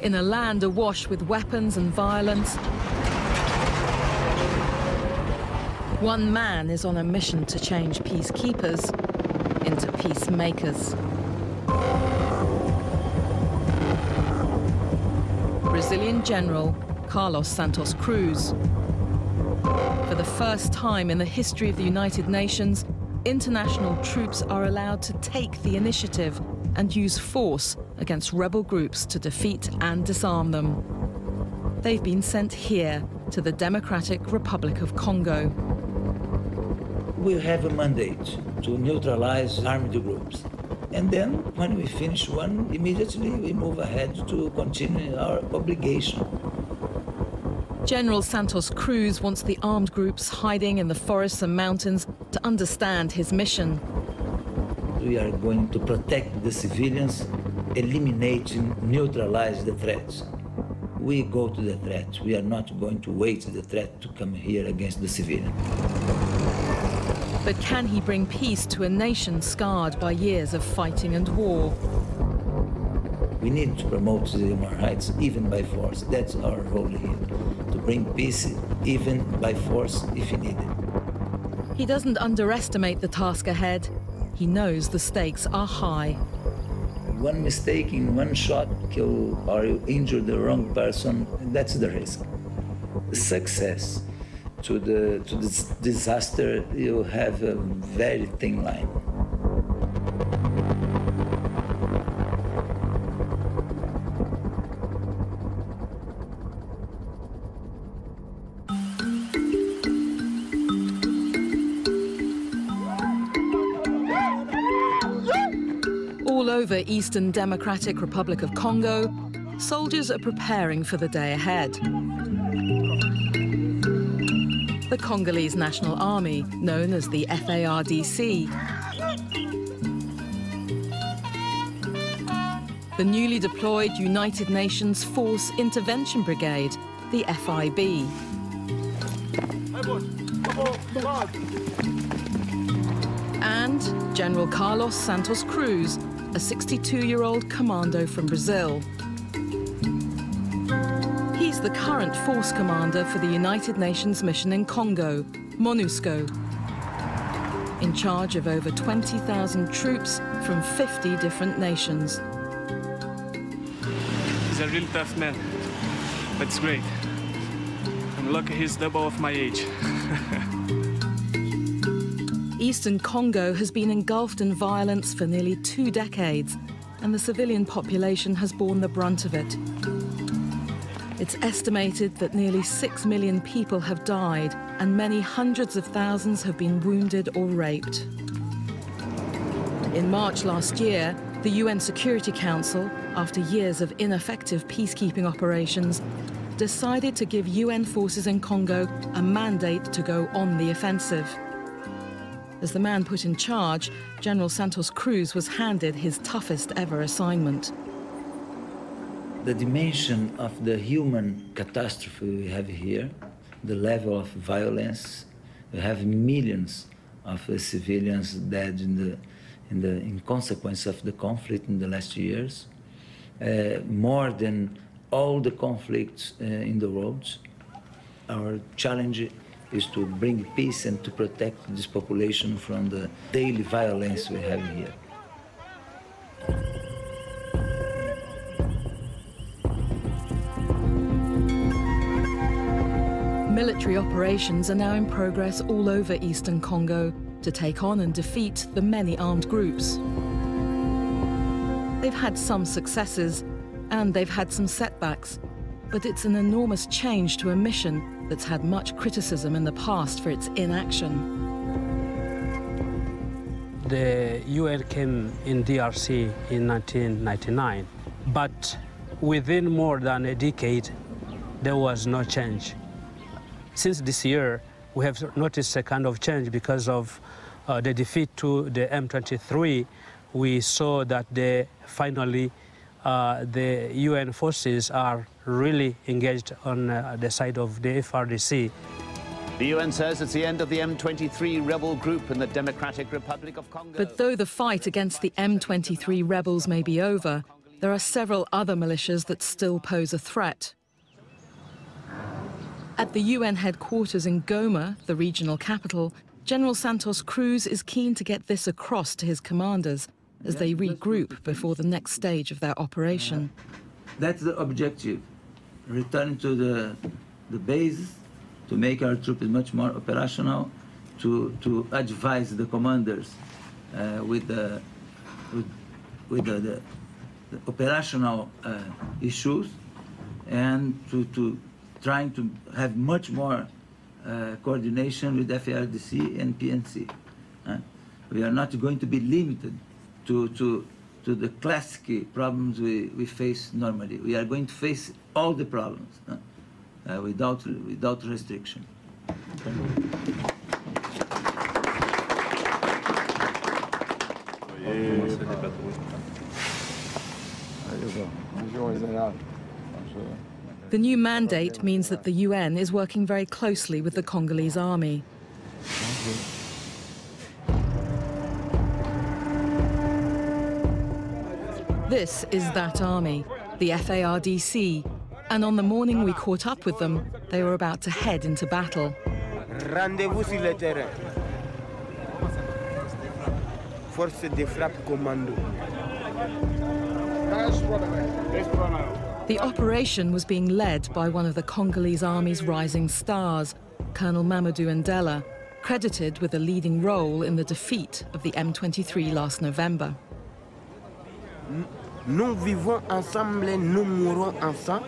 In a land awash with weapons and violence, one man is on a mission to change peacekeepers into peacemakers. Brazilian General Carlos Santos Cruz. For the first time in the history of the United Nations, international troops are allowed to take the initiative and use force against rebel groups to defeat and disarm them. They've been sent here to the Democratic Republic of Congo. We have a mandate to neutralize armed groups. And then, when we finish one, immediately we move ahead to continue our obligation. General Santos Cruz wants the armed groups hiding in the forests and mountains to understand his mission. We are going to protect the civilians, eliminate and neutralize the threats. We go to the threat. We are not going to wait for the threat to come here against the civilian. But can he bring peace to a nation scarred by years of fighting and war? We need to promote the human rights even by force. That's our role here, to bring peace even by force if needed. He doesn't underestimate the task ahead. He knows the stakes are high. One mistake in one shot, kill or you injure the wrong person, that's the risk. The success to this disaster, you have a very thin line. All over Eastern Democratic Republic of Congo, soldiers are preparing for the day ahead. The Congolese National Army, known as the FARDC. The newly deployed United Nations Force Intervention Brigade, the FIB. And General Carlos Santos Cruz, a 62-year-old commando from Brazil. He's the current force commander for the United Nations mission in Congo, MONUSCO, in charge of over 20,000 troops from 50 different nations. He's a really tough man, but it's great. I'm lucky he's double of my age. Eastern Congo has been engulfed in violence for nearly 2 decades, and the civilian population has borne the brunt of it. It's estimated that nearly 6 million people have died, and many hundreds of thousands have been wounded or raped. In March last year, the UN Security Council, after years of ineffective peacekeeping operations, decided to give UN forces in Congo a mandate to go on the offensive. As the man put in charge, General Santos Cruz was handed his toughest ever assignment. The dimension of the human catastrophe we have here, the level of violence, we have millions of civilians dead in consequence of the conflict in the last years, more than all the conflicts in the world. Our challenge is to bring peace and to protect this population from the daily violence we have here. Military operations are now in progress all over Eastern Congo to take on and defeat the many armed groups. They've had some successes and they've had some setbacks, but it's an enormous change to a mission that's had much criticism in the past for its inaction. The UN came in DRC in 1999, but within more than a decade, there was no change. Since this year, we have noticed a kind of change because of the defeat to the M23. We saw that finally the UN forces are really engaged on the side of the FARDC. The UN says it's the end of the M23 rebel group in the Democratic Republic of Congo. But though the fight against the M23 rebels may be over, there are several other militias that still pose a threat. At the UN headquarters in Goma, the regional capital, General Santos Cruz is keen to get this across to his commanders as they regroup before the next stage of their operation. That's the objective. Return to the base to make our troops much more operational, to advise the commanders with the operational issues, and to trying to have much more coordination with FARDC and PNC. We are not going to be limited to the classic problems we face normally. We are going to face all the problems without restriction. The new mandate means that the UN is working very closely with the Congolese army. This is that army, the FARDC, and on the morning we caught up with them, they were about to head into battle. Rendez-vous sur le terrain. Force de frappe commandou. The operation was being led by one of the Congolese army's rising stars, Colonel Mamadou Ndela, credited with a leading role in the defeat of the M23 last November. Nous vivons ensemble, nous mourons ensemble.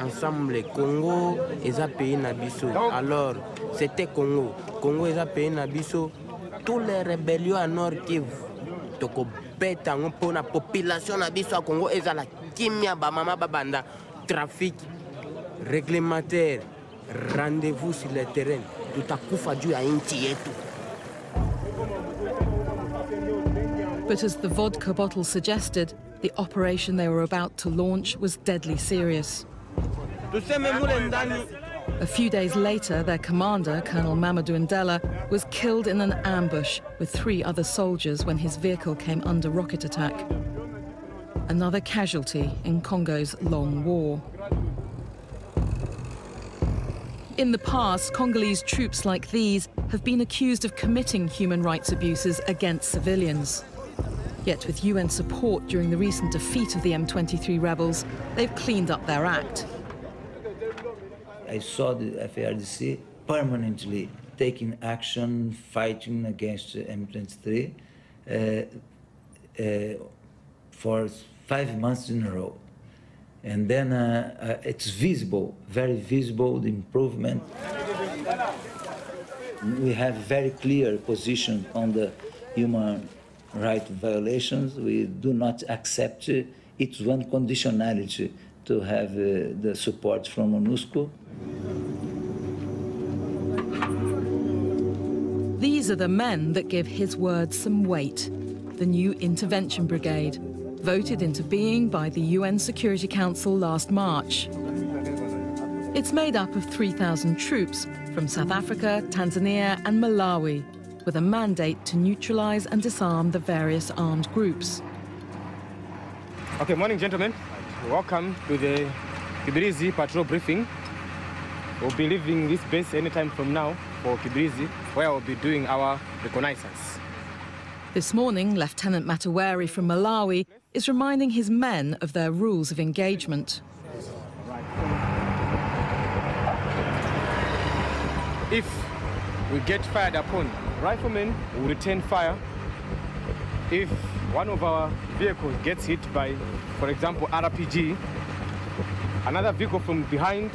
Ensemble, Congo est un pays nabiso. Alors, c'était Congo. Congo est un pays nabiso. Tous les rébellions à Nord Kivu, toko beta pour la population nabiso à Congo est la kimia ba mama babanda trafic réglementaire. Rendez-vous sur le terrain. Tout à coup faju à inti etu. But as the vodka bottle suggested, the operation they were about to launch was deadly serious. A few days later, their commander, Colonel Mamadou Ndela, was killed in an ambush with 3 other soldiers when his vehicle came under rocket attack. Another casualty in Congo's long war. In the past, Congolese troops like these have been accused of committing human rights abuses against civilians. Yet with UN support during the recent defeat of the M23 rebels, they've cleaned up their act. I saw the FARDC permanently taking action, fighting against M23 for 5 months in a row. And then it's visible, very visible, the improvement. We have very clear position on the human rights violations. We do not accept it's one conditionality to have the support from MONUSCO. These are the men that give his words some weight. The new Intervention Brigade, voted into being by the UN Security Council last March. It's made up of 3,000 troops from South Africa, Tanzania and Malawi, with a mandate to neutralize and disarm the various armed groups. Okay, morning, gentlemen. Welcome to the Kibirizi patrol briefing. We'll be leaving this base anytime from now for Kibirizi, where we'll be doing our reconnaissance. This morning, Lieutenant Mataweri from Malawi is reminding his men of their rules of engagement. If we get fired upon, riflemen will return fire. If one of our vehicles gets hit by, for example, RPG, another vehicle from behind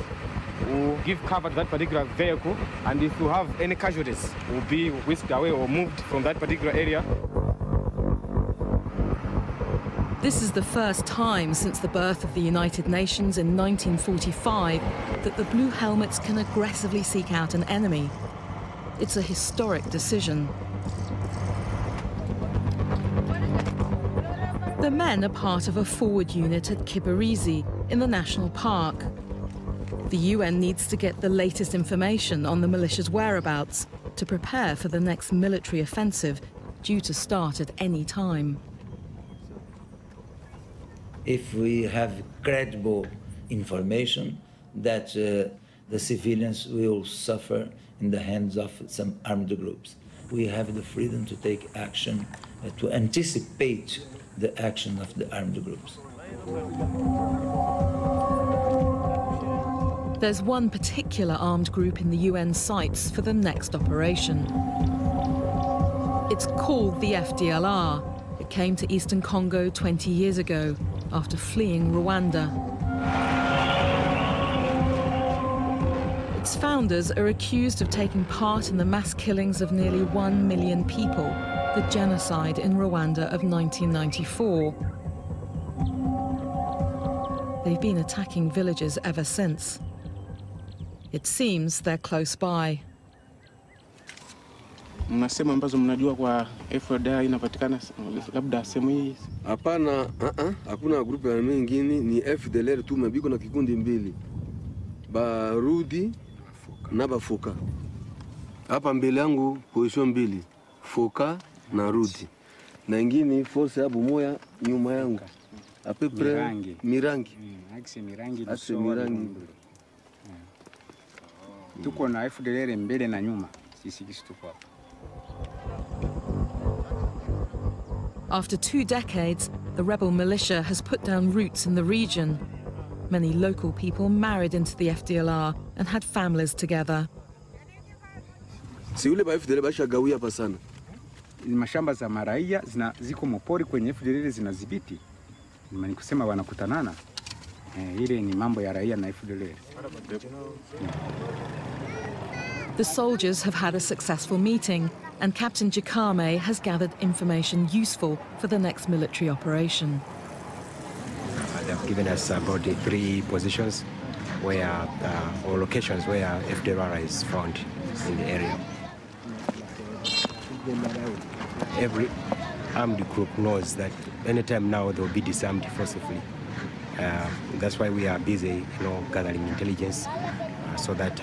will give cover to that particular vehicle, and if we have any casualties, will be whisked away or moved from that particular area. This is the first time since the birth of the United Nations in 1945 that the Blue Helmets can aggressively seek out an enemy. It's a historic decision. The men are part of a forward unit at Kibirizi in the national park. The UN needs to get the latest information on the militia's whereabouts to prepare for the next military offensive due to start at any time. if we have credible information that the civilians will suffer in the hands of some armed groups. We have the freedom to take action, to anticipate the action of the armed groups. There's one particular armed group in the UN sights for the next operation. It's called the FDLR. It came to eastern Congo 20 years ago after fleeing Rwanda. Its founders are accused of taking part in the mass killings of nearly 1 million people, the genocide in Rwanda of 1994. They've been attacking villages ever since. It seems they're close by. Mnasema ambazo mnajua kwa FDLR inapatikana labda sehemu hii? Hapana, hakuna grupu ya mengine, ni FDLR tu, mabiko na kikundi mbili. Barudi na bafoka. Hapa mbele yangu position mbili, foka na rudi. Na ingine force hapo moya nyuma yangu. Apepre mirangi. Axe mirangi Axe mirangi. Tuko na FDLR mbele na nyuma. Sisi tuko hapa. After 2 decades, the rebel militia has put down roots in the region. Many local people married into the FDLR and had families together. Si ule ba FDLR bashagawia hapa sana. Mashamba za maraia ziko mopori kwenye FDLR zinadhibiti. Ni kusema wanakutanana. Ile ni mambo ya raia na FDLR. The soldiers have had a successful meeting, and Captain Jakame has gathered information useful for the next military operation. They have given us about 3 positions where, or locations where FDLR is found in the area. Every armed group knows that anytime now they will be disarmed forcibly. That's why we are busy, gathering intelligence so that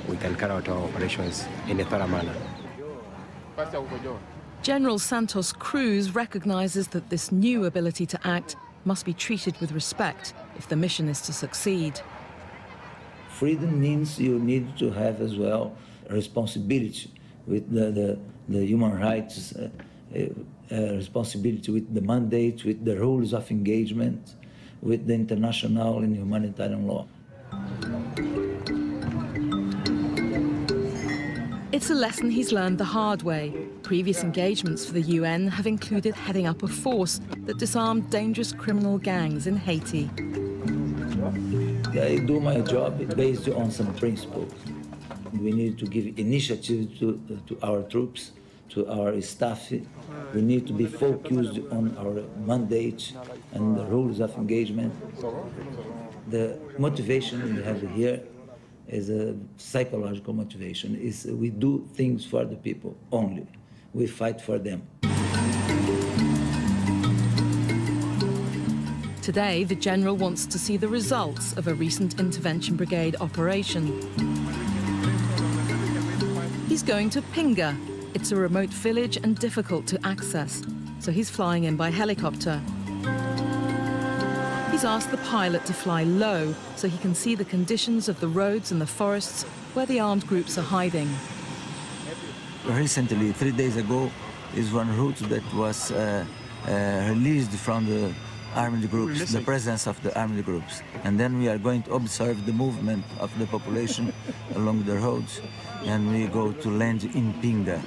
we can carry out our operations in a thorough manner. General Santos Cruz recognizes that this new ability to act must be treated with respect if the mission is to succeed. Freedom means you need to have as well responsibility with the human rights, responsibility with the mandate, with the rules of engagement, with the international and humanitarian law. It's a lesson he's learned the hard way. Previous engagements for the UN have included heading up a force that disarmed dangerous criminal gangs in Haiti. I do my job based on some principles. We need to give initiative to our troops, to our staff. We need to be focused on our mandate and the rules of engagement. The motivation we have here is a psychological motivation. We do things for the people only. We fight for them. Today, the general wants to see the results of a recent intervention brigade operation. He's going to Pinga. It's a remote village and difficult to access, so he's flying in by helicopter. He's asked the pilot to fly low so he can see the conditions of the roads and the forests where the armed groups are hiding. Recently, 3 days ago, is one route that was released from the armed groups, the presence of the armed groups. And then we are going to observe the movement of the population along the roads, and we go to land in Pinga.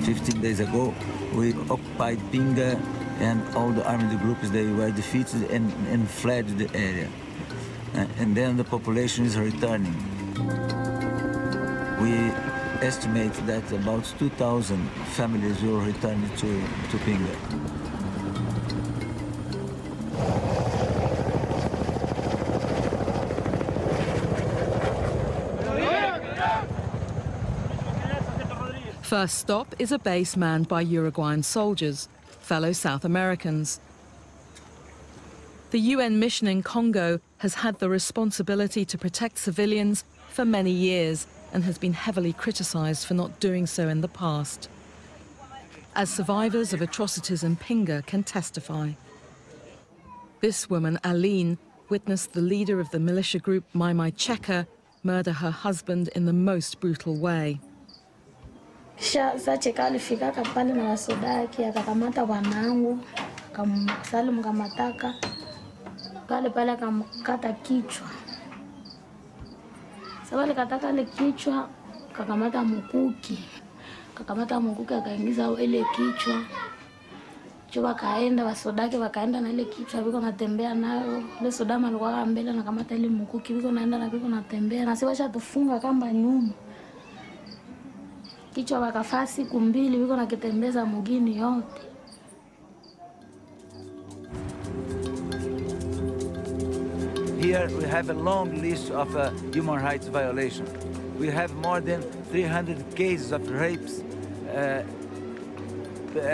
15 days ago, we occupied Pinga, and all the armed groups, they were defeated and fled the area. And then the population is returning. We estimate that about 2,000 families will return to Pinga. First stop is a base manned by Uruguayan soldiers, fellow South Americans. The UN mission in Congo has had the responsibility to protect civilians for many years and has been heavily criticised for not doing so in the past. As survivors of atrocities in Pinga can testify. This woman, Aline, witnessed the leader of the militia group mai Cheka murder her husband in the most brutal way. Sasa Cheka alifikaka pale na wasodaki akakamata wanangu Salim kamataka kale pale akamkata kichwa. Sasa alikataka ile kichwa kakamata mkuki akaingiza ile kichwa. Wakaenda wasodaki wakaenda na ile kichwa biko natembea nayo. Ile sodama alikuwa mbele na kamata ile mkuki biko naenda na biko natembea na sasa tufunga kamba nyuma. Kichwa wakafaa siku 2 biko nakitembeza mugini yote. Here we have a long list of human rights violations. We have more than 300 cases of rapes,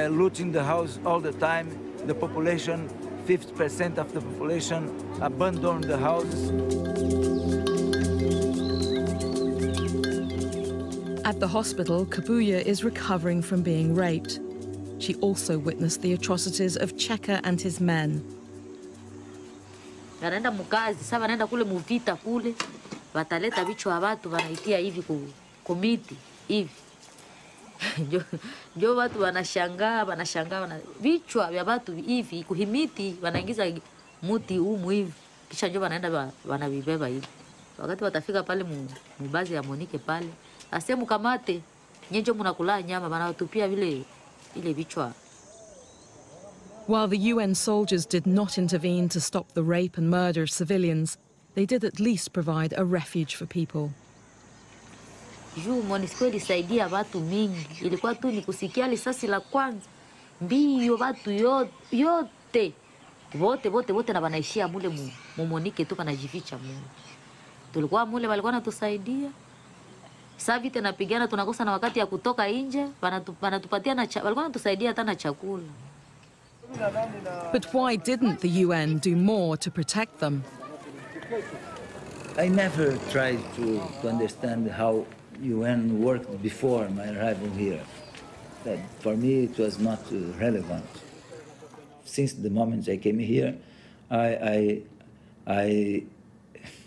looting the house all the time. The population, 50% of the population abandoned the houses. At the hospital, Kabuya is recovering from being raped. She also witnessed the atrocities of Cheka and his men. Wanaenda mukazi, sasa wanaenda kule muvita kule, wataleta vichwa watu wanaitia hivi komiti hivi. Jo watu wanashangaa vichwa vya watu hivi kuhimiti wanaingiza muti humu hivi. Kisha njo wanaenda wanavibeba hivi. Wakati watafika pale mubazi ya Monike pale, asemu kamate, nyenjo mnakula nyama wanatupia vile vichwa. While the UN soldiers did not intervene to stop the rape and murder of civilians, they did at least provide a refuge for people. Juu MONUSCO ilisaidia watu mingi. Ilikuwa tu ni kusikia risasi la kwanza. Mbio watu yote. Wote na wanaishia mule Monike tu wanajificha mule. Tulikuwa mule walikuwa wanatusaidia. Sasa vita napigana tunakosa na wakati ya kutoka nje, wanatupatia walikuwa wanatusaidia hata na chakula. But why didn't the UN do more to protect them? I never tried to understand how UN worked before my arrival here. That for me it was not relevant. Since the moment I came here,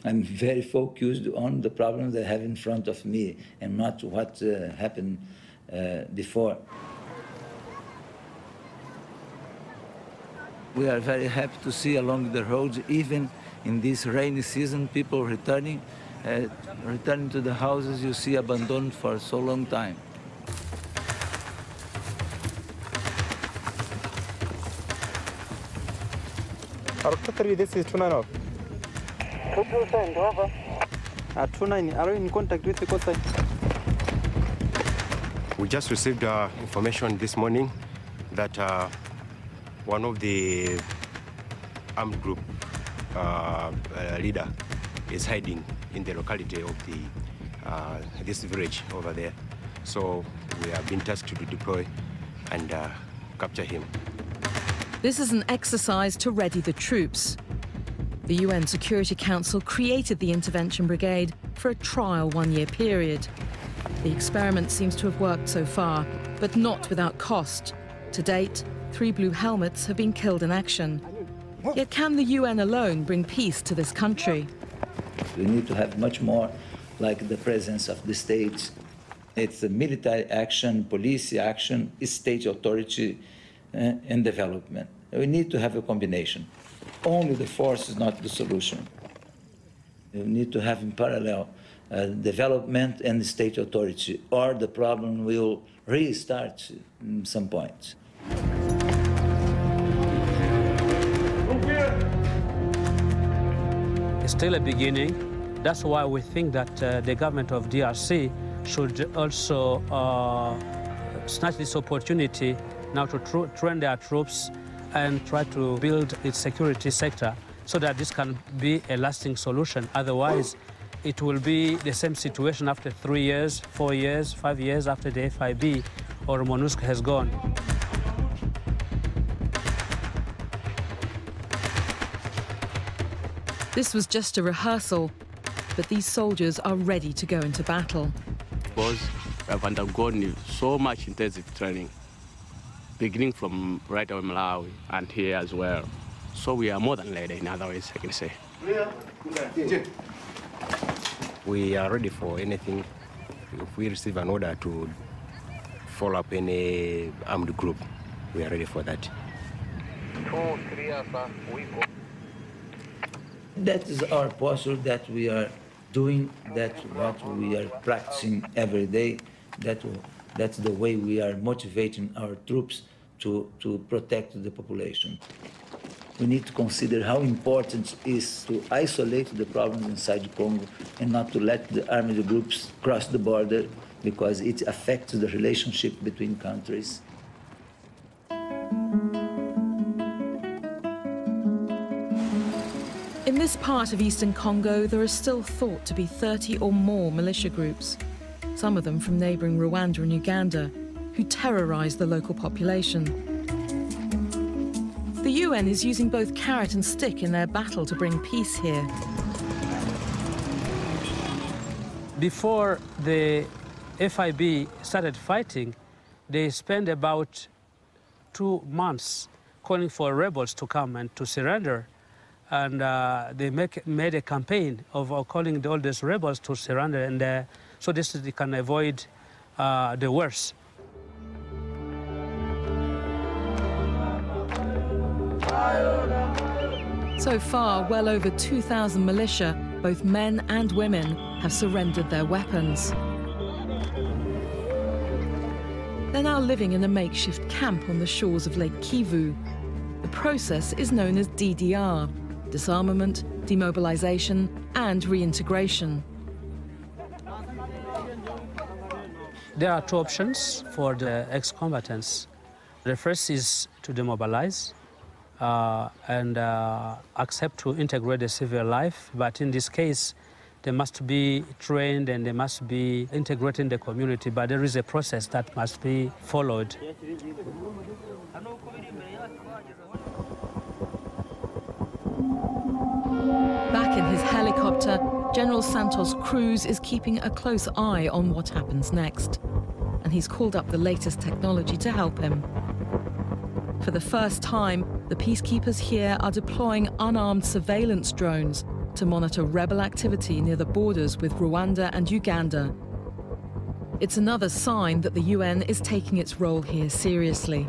I'm very focused on the problems I have in front of me and not what happened before. We are very happy to see along the roads, even in this rainy season, people returning to the houses you see abandoned for so long time. This is 29. 29, over. 29, are you in contact with the coast? We just received information this morning that one of the armed group leader is hiding in the locality of this village over there. So we have been tasked to deploy and capture him. This is an exercise to ready the troops. The UN Security Council created the Intervention Brigade for a trial 1-year period. The experiment seems to have worked so far, but not without cost. To date, 3 blue helmets have been killed in action. Yet can the UN alone bring peace to this country? We need to have much more like the presence of the states. It's a military action, police action, state authority and development. We need to have a combination. Only the force is not the solution. We need to have in parallel development and state authority, or the problem will restart at some point. It's still a beginning. That's why we think that the government of DRC should also snatch this opportunity now to train their troops and try to build its security sector so that this can be a lasting solution. Otherwise, it will be the same situation after 3 years, 4 years, 5 years after the FIB or MONUSCO has gone. This was just a rehearsal, but these soldiers are ready to go into battle. Because we have undergone so much intensive training, beginning from right away Malawi and here as well. So we are more than ready, in other ways, I can say. We are ready for anything. If we receive an order to follow up any armed group, we are ready for that. That is our posture, that we are doing, that what we are practicing every day, that's the way we are motivating our troops to protect the population. We need to consider how important it is to isolate the problems inside Congo and not to let the armed groups cross the border, because it affects the relationship between countries. In this part of eastern Congo, there are still thought to be 30 or more militia groups, some of them from neighbouring Rwanda and Uganda, who terrorise the local population. The UN is using both carrot and stick in their battle to bring peace here. Before the FIB started fighting, they spent about 2 months calling for rebels to come and to surrender. And they made a campaign of calling all these rebels to surrender, and so this they can avoid the worst. So far, well over 2,000 militia, both men and women, have surrendered their weapons. They're now living in a makeshift camp on the shores of Lake Kivu. The process is known as DDR. Disarmament, demobilization, and reintegration. There are 2 options for the ex-combatants. The first is to demobilize and accept to integrate the civil life, but in this case, they must be trained and they must be integrated in the community, but there is a process that must be followed. Back in his helicopter, General Santos Cruz is keeping a close eye on what happens next. And he's called up the latest technology to help him. For the first time, the peacekeepers here are deploying unarmed surveillance drones to monitor rebel activity near the borders with Rwanda and Uganda. It's another sign that the UN is taking its role here seriously.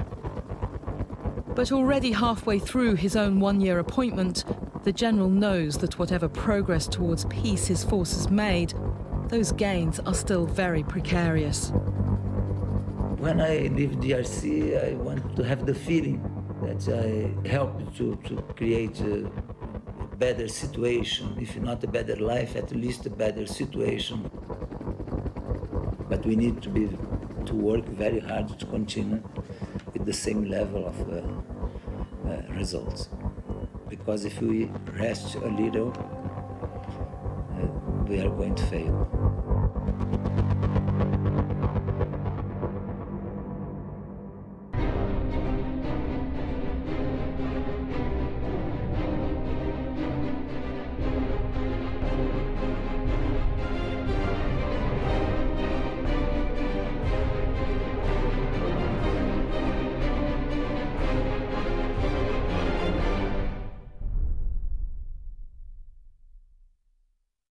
But already halfway through his own 1-year appointment, the general knows that whatever progress towards peace his forces made, those gains are still very precarious. When I leave DRC, I want to have the feeling that I helped to create a better situation, if not a better life, at least a better situation. But we need to work very hard to continue with the same level of results. Because if we rest a little, we are going to fail.